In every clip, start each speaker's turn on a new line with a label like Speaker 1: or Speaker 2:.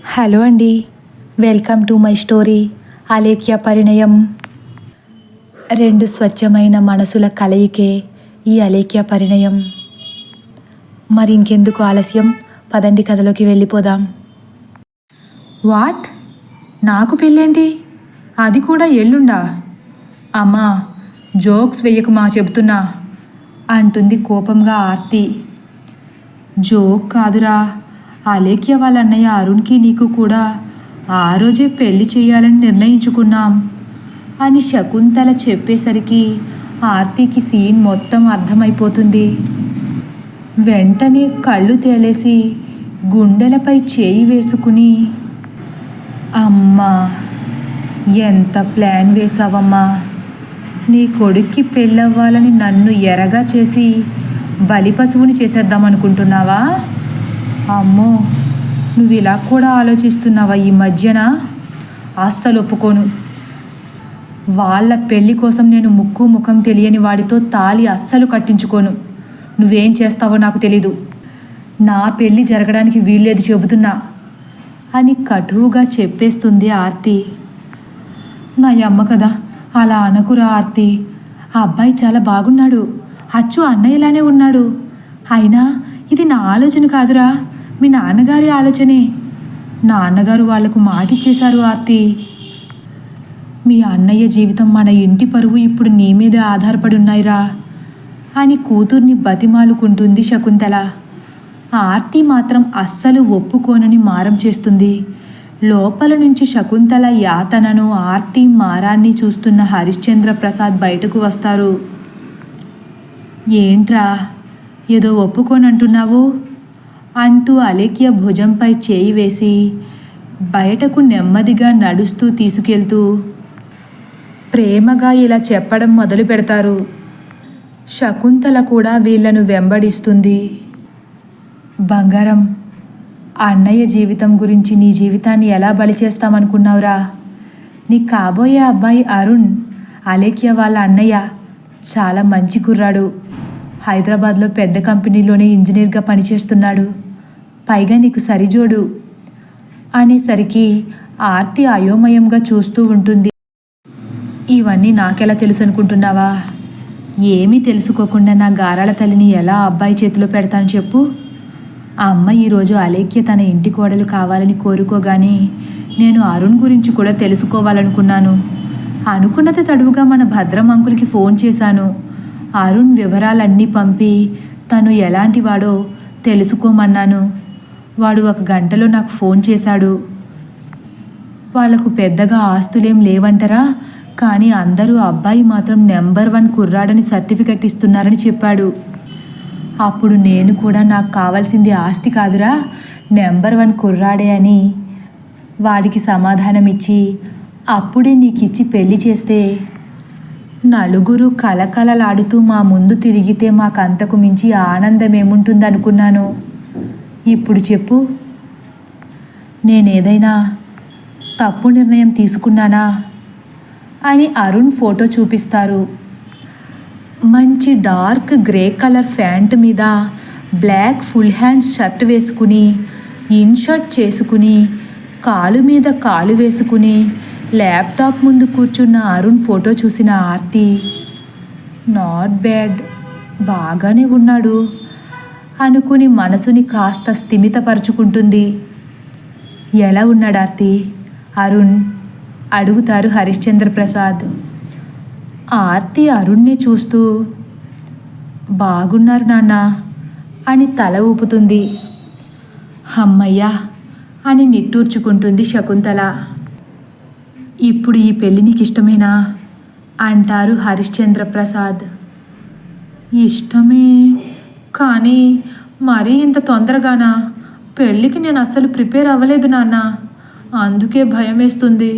Speaker 1: Hello అండి, welcome to my story Alekhya Parinayam. రెండు స్వచ్ఛమైన మనసుల కలయికే ఈ అలేఖ్య పరిణయం. మరి ఇంకెందుకు ఆలస్యం, పదండి కథలోకి వెళ్ళిపోదాం. వాట్? నాకు పెళ్ళేంటి? అది కూడా ఎల్లుండా? అమ్మా, జోక్స్ వెయ్యకుమా చెబుతున్నా అంటుంది కోపంగా ఆర్తి. జోక్ కాదురా, అలేఖ్య వాళ్ళ అన్నయ్య అరుణ్కి నీకు కూడా ఆ రోజే పెళ్లి చేయాలని నిర్ణయించుకున్నాం అని శకుంతల చెప్పేసరికి ఆర్తికి సీన్ మొత్తం అర్థమైపోతుంది. వెంటనే కళ్ళు తేలేసి గుండెలపై చేయి వేసుకుని, అమ్మా ఎంత ప్లాన్ వేసావమ్మా, నీ కొడుక్కి పెళ్ళవ్వాలని నన్ను ఎరగా చేసి బలిపశువుని చేసేద్దామనుకుంటున్నావా? అమ్మో, నువ్వు ఇలా కూడా ఆలోచిస్తున్నావా ఈ మధ్యన? అస్సలు ఒప్పుకోను. వాళ్ళ పెళ్ళి కోసం నేను ముక్కు ముఖం తెలియని వాడితో తాళి అస్సలు కట్టించుకోను. నువ్వేం చేస్తావో నాకు తెలీదు. నా పెళ్ళి జరగడానికి వీల్లేదు చెబుతున్నా అని కటువుగా చెప్పేస్తుంది ఆర్తి. నా అమ్మ కదా, అలా అనకురా ఆర్తి. ఆ అబ్బాయి చాలా బాగున్నాడు, అచ్చు అన్నయ్యలానే ఉన్నాడు. అయినా ఇది నా ఆలోచన కాదురా, మీ నాన్నగారి ఆలోచనే. నాన్నగారు వాళ్లకు మాటిచ్చేశారు ఆర్తి. మీ అన్నయ్య జీవితం, మన ఇంటి పరువు ఇప్పుడు నీ మీదే ఆధారపడి ఉన్నాయిరా అని కూతుర్ని బతిమాలుకుంటుంది శకుంతల. ఆర్తి మాత్రం అస్సలు ఒప్పుకోనని మారం చేస్తుంది. లోపల నుంచి శకుంతల యాతనను, ఆర్తి మారాన్ని చూస్తున్న హరిశ్చంద్ర ప్రసాద్ బయటకు వస్తారు. ఏంట్రా ఏదో ఒప్పుకోనంటున్నావు అంటూ అలేఖ్య భుజంపై చేయి వేసి బయటకు నెమ్మదిగా నడుస్తూ తీసుకెళ్తూ ప్రేమగా ఇలా చెప్పడం మొదలు పెడతారు. శకుంతల కూడా వీళ్లను వెంబడిస్తుంది. బంగారం, అన్నయ్య జీవితం గురించి నీ జీవితాన్ని ఎలా బలి చేస్తామనుకున్నావురా? నీ కాబోయే అబ్బాయి అరుణ్, అలేఖ్య వాళ్ళ అన్నయ్య, చాలా మంచి కుర్రాడు. హైదరాబాద్లో పెద్ద కంపెనీలోనే ఇంజనీర్గా పనిచేస్తున్నాడు. పైగా నీకు సరిజోడు అనేసరికి ఆర్తి అయోమయంగా చూస్తూ ఉంటుంది. ఇవన్నీ నాకెలా తెలుసు అనుకుంటున్నావా? ఏమీ తెలుసుకోకుండా నా గారాల తల్లిని ఎలా అబ్బాయి చేతిలో పెడతాను చెప్పు? ఆ అమ్మ ఈరోజు అలేఖ్య తన ఇంటి కోడలు కావాలని కోరుకోగానే నేను అరుణ్ గురించి కూడా తెలుసుకోవాలనుకున్నాను. అనుకున్నది తడువుగా మన భద్రం అంకుల్కి ఫోన్ చేశాను. అరుణ్ వివరాలన్నీ పంపి తను ఎలాంటి వాడో తెలుసుకోమన్నాను. వాడు 1 గంటలో నాకు ఫోన్ చేశాడు. వాళ్లకు పెద్దగా ఆస్తులేం లేవంటరా, కానీ అందరూ అబ్బాయి మాత్రం నెంబర్ 1 కుర్రాడని సర్టిఫికెట్ ఇస్తున్నారని చెప్పాడు. అప్పుడు నేను కూడా నాకు కావాల్సింది ఆస్తి కాదురా, నెంబర్ 1 కుర్రాడే అని వాడికి సమాధానం ఇచ్చి, అప్పుడే నీకిచ్చి పెళ్లి చేస్తే నలుగురు కలకలలాడుతూ మా ముందు తిరిగితే మాకంతకు మించి ఆనందమేముంటుందనుకున్నాను. ఇప్పుడు చెప్పు, నేనేదైనా తప్పు నిర్ణయం తీసుకున్నానా అని అరుణ్ ఫోటో చూపిస్తారు. మంచి డార్క్ గ్రే కలర్ ప్యాంట్ మీద బ్లాక్ ఫుల్ హ్యాండ్స్ షర్ట్ వేసుకుని, ఇన్షర్ట్ చేసుకుని, కాలు మీద కాలు వేసుకుని ల్యాప్టాప్ ముందు కూర్చున్న అరుణ్ ఫోటో చూసిన ఆర్తి, నాట్ బ్యాడ్, బాగానే ఉన్నాడు అనుకుని మనసుని కాస్త స్థిమితపరుచుకుంటుంది. ఎలా ఉన్నాడు ఆర్తి, అరుణ్ అడుగుతారు హరిశ్చంద్ర ప్రసాద్. ఆర్తి అరుణ్ని చూస్తూ బాగున్నారు నాన్న అని తల ఊపుతుంది. అమ్మయ్యా అని నిట్టూర్చుకుంటుంది శకుంతల. ఇప్పుడు ఈ పెళ్ళి నీకు ఇష్టమేనా అంటారు హరిశ్చంద్ర ప్రసాద్. ఇష్టమే, కానీ మరీ ఇంత తొందరగానా? పెళ్ళికి నేను అస్సలు ప్రిపేర్ అవ్వలేదు నాన్న, అందుకే భయం వేస్తుంది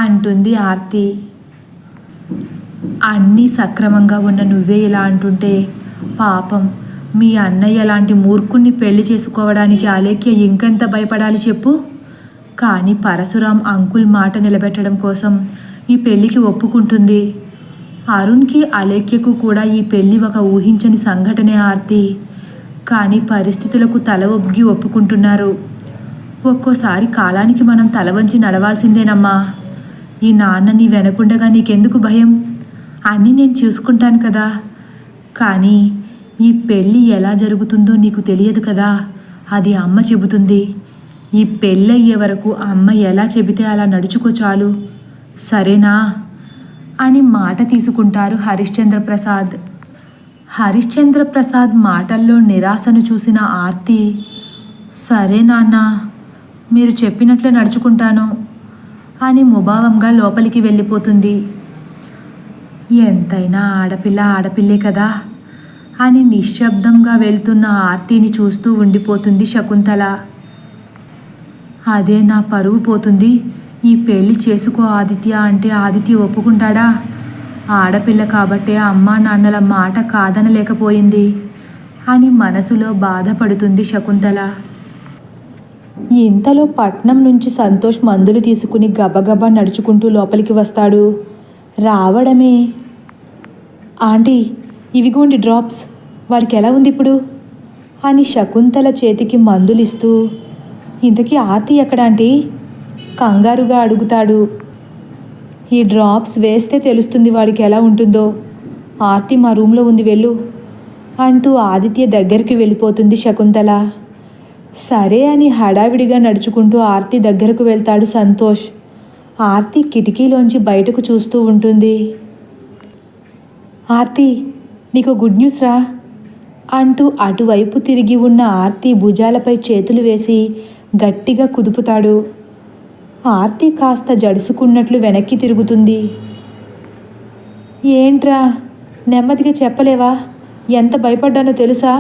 Speaker 1: అంటుంది ఆర్తి. అన్నీ సక్రమంగా ఉన్న నువ్వే ఇలా అంటుంటే పాపం మీ అన్నయ్య లాంటి మూర్ఖుణ్ణి పెళ్లి చేసుకోవడానికి అలేఖ్య ఇంకెంత భయపడాలి చెప్పు? కానీ పరశురాం అంకుల్ మాట నిలబెట్టడం కోసం ఈ పెళ్ళికి ఒప్పుకుంటుంది. అరుణ్కి అలేఖ్యకు కూడా ఈ పెళ్ళి ఒక ఊహించని సంఘటనే ఆర్తి. కానీ పరిస్థితులకు తల ఒగ్గి ఒప్పుకుంటున్నారు. ఒక్కోసారి కాలానికి మనం తల వంచి నడవాల్సిందేనమ్మా. ఈ నాన్న నీ వెనకుండగా నీకెందుకు భయం? అన్నీ నేను చూసుకుంటాను కదా. కానీ ఈ పెళ్ళి ఎలా జరుగుతుందో నీకు తెలియదు కదా, అది అమ్మ చెబుతుంది. ఈ పెళ్ళయ్యే వరకు అమ్మ ఎలా చెబితే అలా నడుచుకో చాలు, సరేనా అని మాట తీసుకుంటారు హరిశ్చంద్ర ప్రసాద్. హరిశ్చంద్ర ప్రసాద్ మాటల్లో నిరాశను చూసిన ఆర్తి, సరే నాన్న, మీరు చెప్పినట్లే నడుచుకుంటాను అని ముభావంగా లోపలికి వెళ్ళిపోతుంది. ఎంతైనా ఆడపిల్ల ఆడపిల్లే కదా అని నిశ్శబ్దంగా వెళ్తున్న ఆర్తిని చూస్తూ ఉండిపోతుంది శకుంతల. అదే నా పరువు పోతుంది. ఈ పెళ్ళి చేసుకో ఆదిత్య అంటే ఆదిత్య ఒప్పుకుంటాడా? ఆడపిల్ల కాబట్టే అమ్మా నాన్నల మాట కాదనలేకపోయింది అని మనసులో బాధపడుతుంది శకుంతల. ఇంతలో పట్నం నుంచి సంతోష్ మందులు తీసుకుని గబగబా నడుచుకుంటూ లోపలికి వస్తాడు. రావడమే, ఆంటీ ఇవిగోండి డ్రాప్స్, వాడికి ఎలా ఉంది ఇప్పుడు అని శకుంతల చేతికి మందులిస్తూ, ఇంతకీ ఆర్తి ఎక్కడ ఆంటీ కంగారుగా అడుగుతాడు. ఈ డ్రాప్స్ వేస్తే తెలుస్తుంది వాడికి ఎలా ఉంటుందో. ఆర్తి మా రూమ్లో ఉంది, వెళ్ళు అంటూ ఆదిత్య దగ్గరికి వెళ్ళిపోతుంది శకుంతల. సరే అని హడావిడిగా నడుచుకుంటూ ఆర్తి దగ్గరకు వెళ్తాడు సంతోష్. ఆర్తి కిటికీలోంచి బయటకు చూస్తూ ఉంటుంది. ఆర్తి నీకు గుడ్ న్యూస్ రా అంటూ అటువైపు తిరిగి ఉన్న ఆర్తి భుజాలపై చేతులు వేసి గట్టిగా కుదుపుతాడు. ఆర్తి కాస్త జడుసుకున్నట్లు వెనక్కి తిరుగుతుంది. ఏంట్రా నెమ్మదిగా చెప్పలేవా? ఎంత భయపడ్డానో తెలుసా?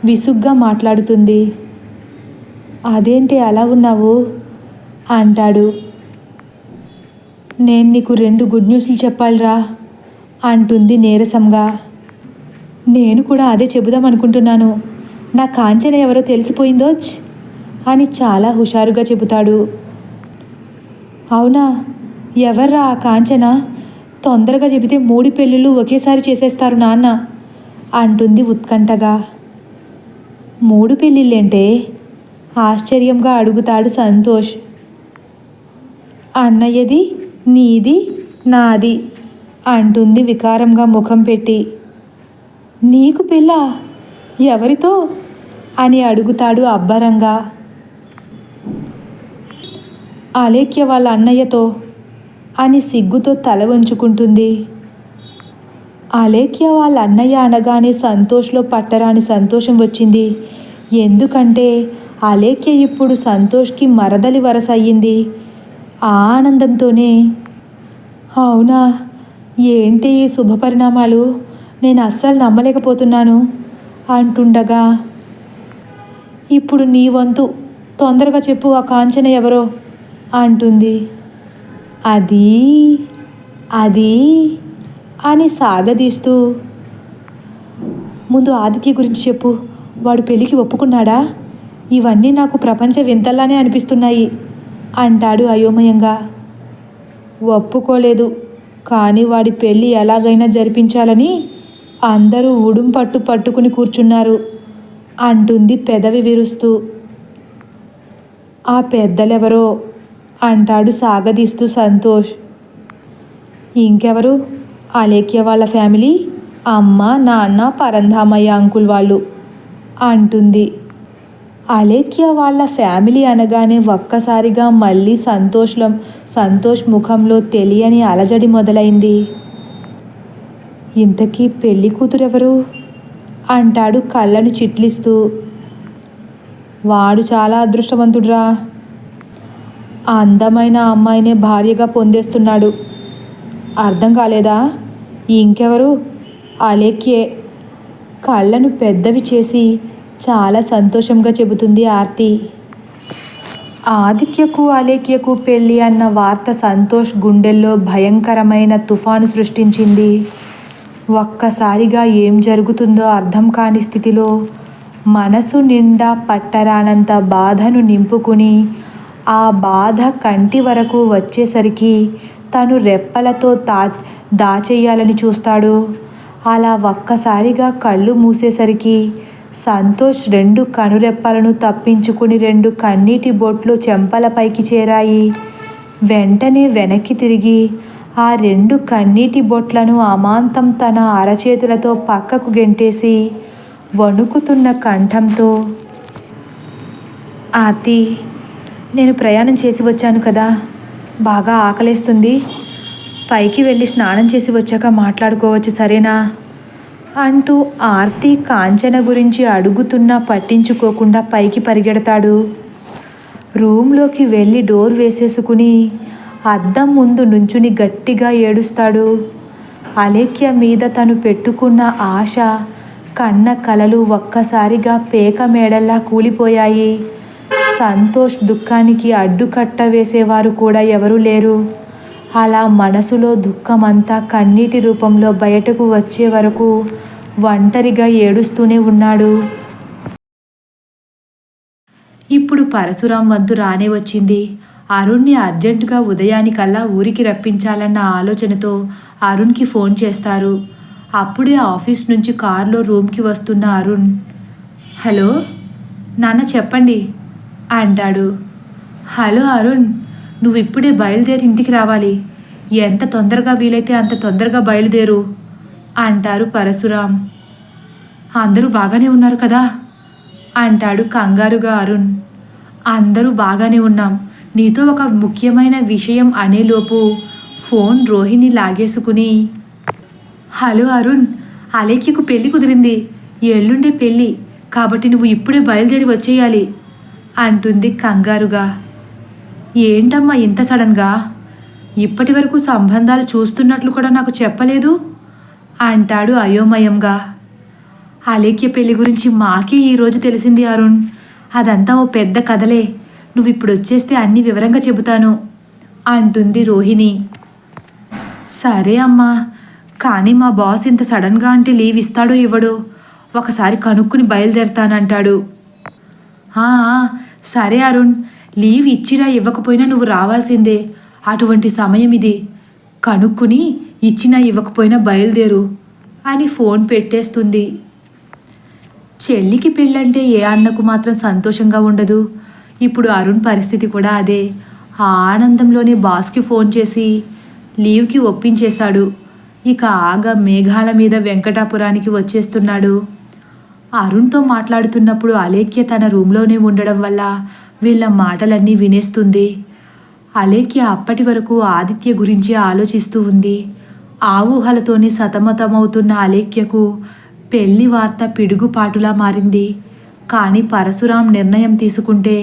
Speaker 1: విసుగ్గా మాట్లాడుతుంది. అదేంటి అలా ఉన్నావు అంటాడు. నేను నీకు 2 గుడ్ న్యూస్లు చెప్పాలిరా అంటుంది నీరసంగా. నేను కూడా అదే చెబుదాం అనుకుంటున్నాను. నా కాంచన ఎవరో తెలిసిపోయిందోచ్ అని చాలా హుషారుగా చెబుతాడు. అవునా, ఎవర్రా ఆ కాంచన? తొందరగా చెబితే 3 పెళ్ళిళ్ళు ఒకేసారి చేసేస్తారు నాన్న అంటుంది ఉత్కంఠగా. 3 పెళ్ళిళ్ళేంటే ఆశ్చర్యంగా అడుగుతాడు సంతోష్. అన్నయ్యది, నీది, నాది అంటుంది వికారంగా ముఖం పెట్టి. నీకు పిల్ల ఎవరితో అని అడుగుతాడు అబ్బరంగా. అలేఖ్య వాళ్ళ అన్నయ్యతో అని సిగ్గుతో తల వంచుకుంటుంది. అలేఖ్య వాళ్ళ అన్నయ్య అనగానే సంతోష్లో పట్టరాని సంతోషం వచ్చింది. ఎందుకంటే అలేఖ్య ఇప్పుడు సంతోష్కి మరదలి వరస అయ్యింది. ఆ ఆనందంతోనే, అవునా, ఏంటి ఈ శుభపరిణామాలు, నేను అస్సలు నమ్మలేకపోతున్నాను అంటుండగా, ఇప్పుడు నీ వంతు, తొందరగా చెప్పు ఆ కాంచన ఎవరో అంటుంది. అది అది అని సాగదీస్తూ, ముందు ఆదిత్య గురించి చెప్పు, వాడు పెళ్ళికి ఒప్పుకున్నాడా? ఇవన్నీ నాకు ప్రపంచ వింతల్లానే అనిపిస్తున్నాయి అంటాడు అయోమయంగా. ఒప్పుకోలేదు, కానీ వాడి పెళ్ళి ఎలాగైనా జరిపించాలని అందరూ ఉడుం పట్టుకుని కూర్చున్నారు అంటుంది పెదవి విరుస్తూ. ఆ పెద్దలెవరో అంటాడు సాగదీస్తూ సంతోష్. ఇంకెవరు? అలేఖ్య వాళ్ళ ఫ్యామిలీ, అమ్మ నాన్న పరంధామయ్య అంకుల్ వాళ్ళు అంటుంది. అలేఖ్య వాళ్ళ ఫ్యామిలీ అనగానే ఒక్కసారిగా మళ్ళీ సంతోష్ ముఖంలో తెలియని అలజడి మొదలైంది. ఇంతకీ పెళ్లి కూతురెవరు అంటాడు కళ్ళను చిట్లిస్తూ. వాడు చాలా అదృష్టవంతుడురా, ఆ అందమైన అమ్మాయినే భార్యగా పొందేస్తున్నాడు. అర్థం కాలేదా? ఇంకెవరు? అలేఖ్యే కళ్ళను పెద్దవి చేసి చాలా సంతోషంగా చెబుతుంది ఆర్తి. ఆదిత్యకు అలేఖ్యకు పెళ్ళి అన్న వార్త సంతోష్ గుండెల్లో భయంకరమైన తుఫాను సృష్టించింది. ఒక్కసారిగా ఏం జరుగుతుందో అర్థం కాని స్థితిలో మనసు నిండా పట్టరానంత బాధను నింపుకుని, ఆ బాధ కంటి వరకు వచ్చేసరికి తను రెప్పలతో దాచేయాలని చూస్తాడు. అలా ఒక్కసారిగా కళ్ళు మూసేసరికి సంతోష్ 2 కనురెప్పలను తప్పించుకుని 2 కన్నీటి బొట్లు చెంపలపైకి చేరాయి. వెంటనే వెనక్కి తిరిగి ఆ 2 కన్నీటి బొట్లను అమాంతం తన అరచేతులతో పక్కకు గెంటేసి వణుకుతున్న కంఠంతో, ఆర్తి, నేను ప్రయాణం చేసి వచ్చాను కదా, బాగా ఆకలేస్తుంది, పైకి వెళ్ళి స్నానం చేసి వచ్చాక మాట్లాడుకోవచ్చు, సరేనా అంటూ ఆర్తి కాంచన గురించి అడుగుతున్నా పట్టించుకోకుండా పైకి పరిగెడతాడు. రూమ్లోకి వెళ్ళి డోర్ వేసేసుకుని అద్దం ముందు నుంచుని గట్టిగా ఏడుస్తాడు. అలేఖ్య మీద తను పెట్టుకున్న ఆశ, కన్న కలలు ఒక్కసారిగా పేక మేడల్లా కూలిపోయాయి. సంతోష్ దుఃఖానికి అడ్డుకట్ట వేసేవారు కూడా ఎవరూ లేరు. అలా మనసులో దుఃఖమంతా కన్నీటి రూపంలో బయటకు వచ్చే వరకు ఒంటరిగా ఏడుస్తూనే ఉన్నాడు. ఇప్పుడు పరశురాం వంతు రానే వచ్చింది. అరుణ్ని అర్జెంటుగా ఉదయానికల్లా ఊరికి రప్పించాలన్న ఆలోచనతో అరుణ్కి ఫోన్ చేస్తారు. అప్పుడే ఆఫీస్ నుంచి కారులో రూమ్కి వస్తున్న అరుణ్, హలో నాన్న, చెప్పండి అంటాడు. హలో అరుణ్, నువ్వు ఇప్పుడే బయలుదేరి ఇంటికి రావాలి, ఎంత తొందరగా వీలైతే అంత తొందరగా బయలుదేరు అంటారు పరశురాం. అందరూ బాగానే ఉన్నారు కదా అంటాడు కంగారుగా అరుణ్. అందరూ బాగానే ఉన్నాం, నీతో ఒక ముఖ్యమైన విషయం అనేలోపు ఫోన్ రోహిణి లాగేసుకుని, హలో అరుణ్, అలేఖ్యకు పెళ్ళి కుదిరింది, ఎల్లుండే పెళ్ళి, కాబట్టి నువ్వు ఇప్పుడే బయలుదేరి వచ్చేయాలి అంటుంది కంగారుగా. ఏంటమ్మా ఇంత సడన్గా, ఇప్పటి వరకు సంబంధాలు చూస్తున్నట్లు కూడా నాకు చెప్పలేదు అంటాడు అయోమయంగా. అలేఖ్య పెళ్లి గురించి మాకే ఈరోజు తెలిసింది అరుణ్, అదంతా ఓ పెద్ద కథలే, నువ్వు ఇప్పుడు వచ్చేస్తే అన్ని వివరంగా చెబుతాను అంటుంది రోహిణి. సరే అమ్మా, కానీ మా బాస్ ఇంత సడన్గా అంటే లీవ్ ఇస్తాడో ఇవ్వడో ఒకసారి కనుక్కుని బయలుదేరతానంటాడు. సరే అరుణ్, లీవ్ ఇచ్చినా ఇవ్వకపోయినా నువ్వు రావాల్సిందే, అటువంటి సమయం ఇది, కనుక్కుని ఇచ్చినా ఇవ్వకపోయినా బయలుదేరు అని ఫోన్ పెట్టేస్తుంది. చెల్లికి పెళ్ళంటే ఏ అన్నకు మాత్రం సంతోషంగా ఉండదు. ఇప్పుడు అరుణ్ పరిస్థితి కూడా అదే. ఆ ఆనందంలోనే బాస్కి ఫోన్ చేసి లీవ్కి ఒప్పించేశాడు. ఇక ఆగా మేఘాల మీద వెంకటాపురానికి వచ్చేస్తున్నాడు. అరుణ్తో మాట్లాడుతున్నప్పుడు అలేఖ్య తన రూమ్లోనే ఉండడం వల్ల వీళ్ళ మాటలన్నీ వినేస్తుంది. అలేఖ్య అప్పటి వరకు ఆదిత్య గురించి ఆలోచిస్తూ ఉంది. ఆ ఊహలతోనే సతమతమవుతున్న అలేఖ్యకు పెళ్లి వార్త పిడుగుపాటులా మారింది. కానీ పరశురాం నిర్ణయం తీసుకుంటే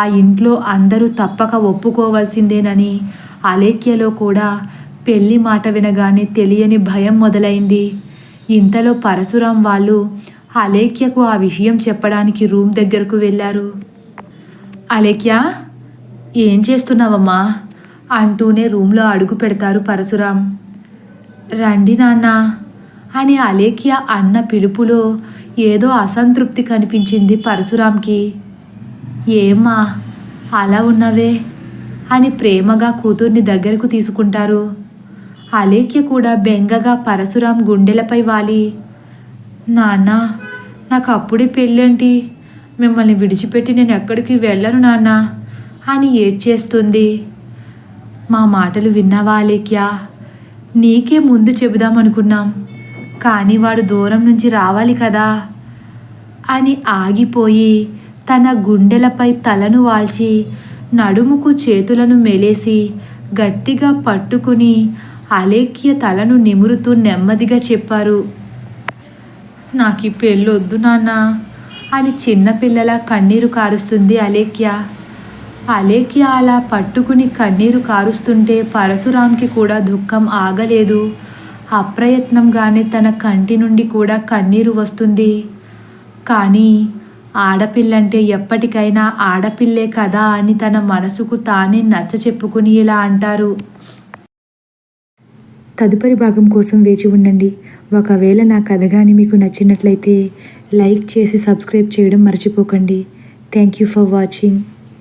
Speaker 1: ఆ ఇంట్లో అందరూ తప్పక ఒప్పుకోవాల్సిందేనని అలేఖ్యలో కూడా పెళ్లి మాట వినగానే తెలియని భయం మొదలైంది. ఇంతలో పరశురాం వాళ్ళు అలేఖ్యకు ఆ విషయం చెప్పడానికి రూమ్ దగ్గరకు వెళ్ళారు. అలేఖ్య, ఏం చేస్తున్నావమ్మా అంటూనే రూమ్లో అడుగు పెడతారు పరశురాం. రండి నాన్న అని అలేఖ్య అన్న పిలుపులో ఏదో అసంతృప్తి కనిపించింది పరశురాంకి. ఏమ్మా అలా ఉన్నవే అని ప్రేమగా కూతుర్ని దగ్గరకు తీసుకుంటారు. అలేఖ్య కూడా బెంగగా పరశురాం గుండెలపై వాలి, నాన్న, నాకు అప్పుడే పెళ్ళేంటి, మిమ్మల్ని విడిచిపెట్టి నేను ఎక్కడికి వెళ్ళను నాన్న అని ఏడ్చేస్తుంది. మా మాటలు విన్నావా అలేఖ్య, నీకే ముందు చెబుదామనుకున్నాం, కానీ వాడు దూరం నుంచి రావాలి కదా అని ఆగిపోయి తన గుండెలపై తలను వాల్చి నడుముకు చేతులను మెలేసి గట్టిగా పట్టుకుని అలేఖ్య తలను నిమురుతూ నెమ్మదిగా చెప్పారు. నాకు ఈ పెళ్ళొద్దు నాన్న అని చిన్నపిల్లల కన్నీరు కారుస్తుంది అలేఖ్య. అలేఖ్య అలా పట్టుకుని కన్నీరు కారుస్తుంటే పరశురాంకి కూడా దుఃఖం ఆగలేదు. అప్రయత్నంగానే తన కంటి నుండి కూడా కన్నీరు వస్తుంది. కానీ ఆడపిల్లంటే ఎప్పటికైనా ఆడపిల్లే కదా అని తన మనసుకు తానే నచ్చ చెప్పుకుని ఇలా అంటారు. తదుపరి భాగం కోసం వేచి ఉండండి. ఒకవేళ నా కథ కానీ మీకు నచ్చినట్లయితే లైక్ చేసి సబ్స్క్రైబ్ చేయడం మర్చిపోకండి. Thank you for watching.